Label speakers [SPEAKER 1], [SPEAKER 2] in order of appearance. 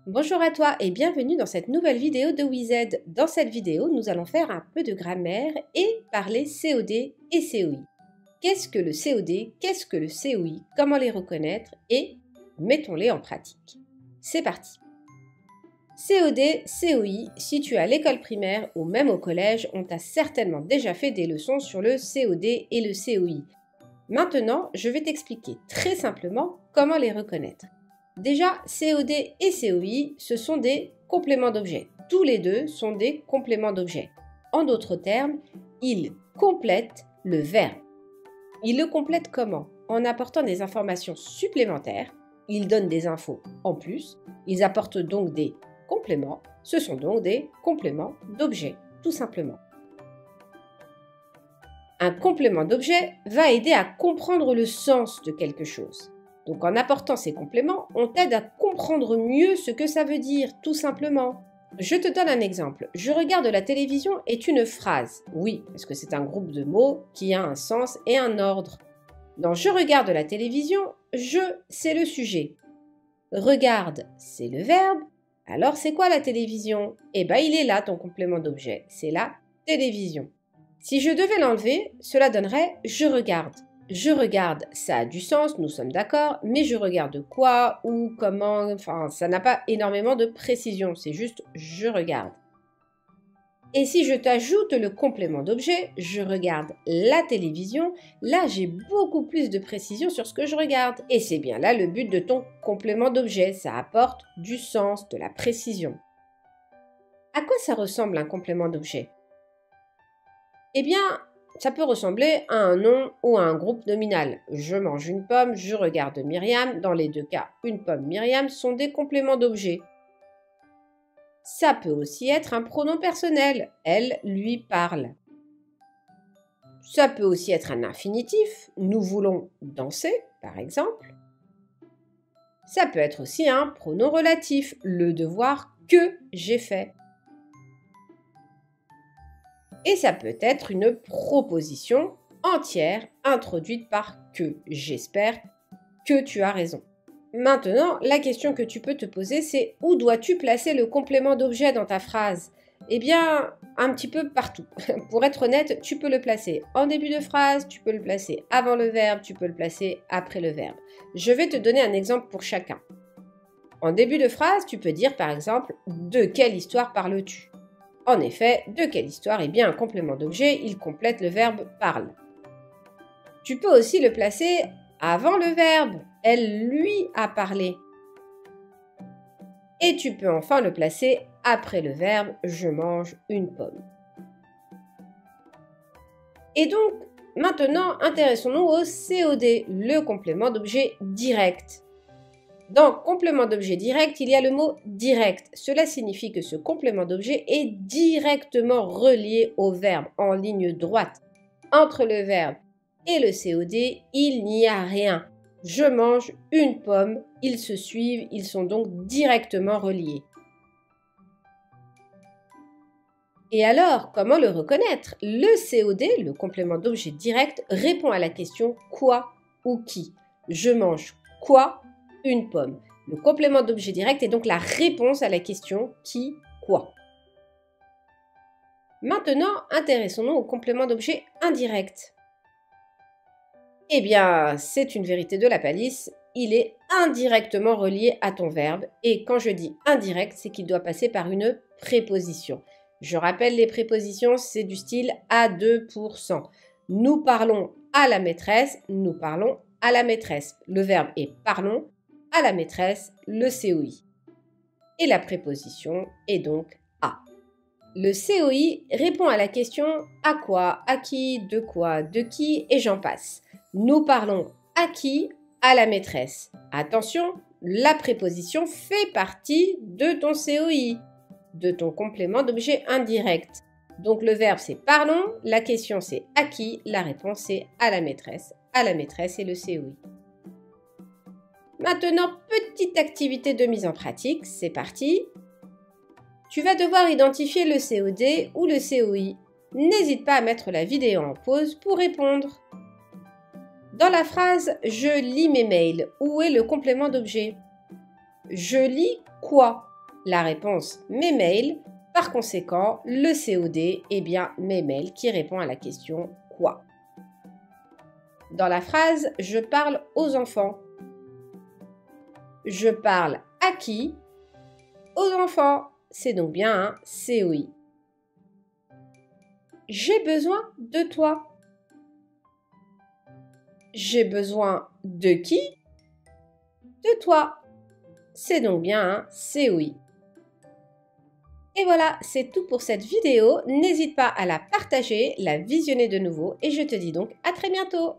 [SPEAKER 1] Bonjour à toi et bienvenue dans cette nouvelle vidéo de WIZ. Dans cette vidéo, nous allons faire un peu de grammaire et parler COD et COI. Qu'est-ce que le COD? Qu'est-ce que le COI? Comment les reconnaître? Et mettons-les en pratique. C'est parti! COD, COI, si tu es à l'école primaire ou même au collège, on t'a certainement déjà fait des leçons sur le COD et le COI. Maintenant, je vais t'expliquer très simplement comment les reconnaître. Déjà, COD et COI, ce sont des compléments d'objet. Tous les deux sont des compléments d'objet. En d'autres termes, ils complètent le verbe. Ils le complètent comment? En apportant des informations supplémentaires. Ils donnent des infos en plus. Ils apportent donc des compléments. Ce sont donc des compléments d'objet, tout simplement. Un complément d'objet va aider à comprendre le sens de quelque chose. Donc en apportant ces compléments, on t'aide à comprendre mieux ce que ça veut dire, tout simplement. Je te donne un exemple. Je regarde la télévision est une phrase. Oui, parce que c'est un groupe de mots qui a un sens et un ordre. Dans je regarde la télévision, je, c'est le sujet. Regarde, c'est le verbe. Alors c'est quoi la télévision? Eh bien il est là ton complément d'objet. C'est la télévision. Si je devais l'enlever, cela donnerait je regarde. Je regarde, ça a du sens, nous sommes d'accord, mais je regarde quoi, où, comment, enfin, ça n'a pas énormément de précision, c'est juste je regarde. Et si je t'ajoute le complément d'objet, je regarde la télévision, là j'ai beaucoup plus de précision sur ce que je regarde. Et c'est bien là le but de ton complément d'objet, ça apporte du sens, de la précision. À quoi ça ressemble un complément d'objet? Eh bien, ça peut ressembler à un nom ou à un groupe nominal. Je mange une pomme, je regarde Myriam. Dans les deux cas, une pomme, Myriam sont des compléments d'objet. Ça peut aussi être un pronom personnel. Elle, lui parle. Ça peut aussi être un infinitif. Nous voulons danser, par exemple. Ça peut être aussi un pronom relatif. Le devoir que j'ai fait. Et ça peut être une proposition entière introduite par que. J'espère que tu as raison. Maintenant, la question que tu peux te poser, c'est où dois-tu placer le complément d'objet dans ta phrase? Eh bien, un petit peu partout. Pour être honnête, tu peux le placer en début de phrase, tu peux le placer avant le verbe, tu peux le placer après le verbe. Je vais te donner un exemple pour chacun. En début de phrase, tu peux dire par exemple « De quelle histoire parles-tu » En effet, de quelle histoire? Eh bien, un complément d'objet, il complète le verbe parle. Tu peux aussi le placer avant le verbe. Elle lui a parlé. Et tu peux enfin le placer après le verbe je mange une pomme. Et donc, maintenant, intéressons-nous au COD, le complément d'objet direct. Dans complément d'objet direct, il y a le mot direct. Cela signifie que ce complément d'objet est directement relié au verbe en ligne droite. Entre le verbe et le COD, il n'y a rien. Je mange une pomme, ils se suivent, ils sont donc directement reliés. Et alors, comment le reconnaître? Le COD, le complément d'objet direct, répond à la question quoi ou qui. Je mange quoi? Une pomme. Le complément d'objet direct est donc la réponse à la question qui, quoi. Maintenant, intéressons-nous au complément d'objet indirect. Eh bien, c'est une vérité de la palisse, il est indirectement relié à ton verbe et quand je dis indirect, c'est qu'il doit passer par une préposition. Je rappelle les prépositions, c'est du style à 2%. Nous parlons à la maîtresse, nous parlons à la maîtresse. Le verbe est parlons, à la maîtresse, le COI. Et la préposition est donc à. Le COI répond à la question à quoi, à qui, de qui et j'en passe. Nous parlons à qui? À la maîtresse. Attention, la préposition fait partie de ton COI, de ton complément d'objet indirect. Donc le verbe c'est parlons, la question c'est à qui, la réponse c'est à la maîtresse et le COI. Maintenant, petite activité de mise en pratique, c'est parti. Tu vas devoir identifier le COD ou le COI. N'hésite pas à mettre la vidéo en pause pour répondre. Dans la phrase « Je lis mes mails », où est le complément d'objet? Je lis quoi? La réponse mes mails. Par conséquent, le COD est bien mes mails qui répond à la question quoi. Dans la phrase je parle aux enfants. Je parle à qui? Aux enfants. C'est donc bien un COI. J'ai besoin de toi. J'ai besoin de qui? De toi. C'est donc bien un COI. Et voilà, c'est tout pour cette vidéo. N'hésite pas à la partager, la visionner de nouveau et je te dis donc à très bientôt.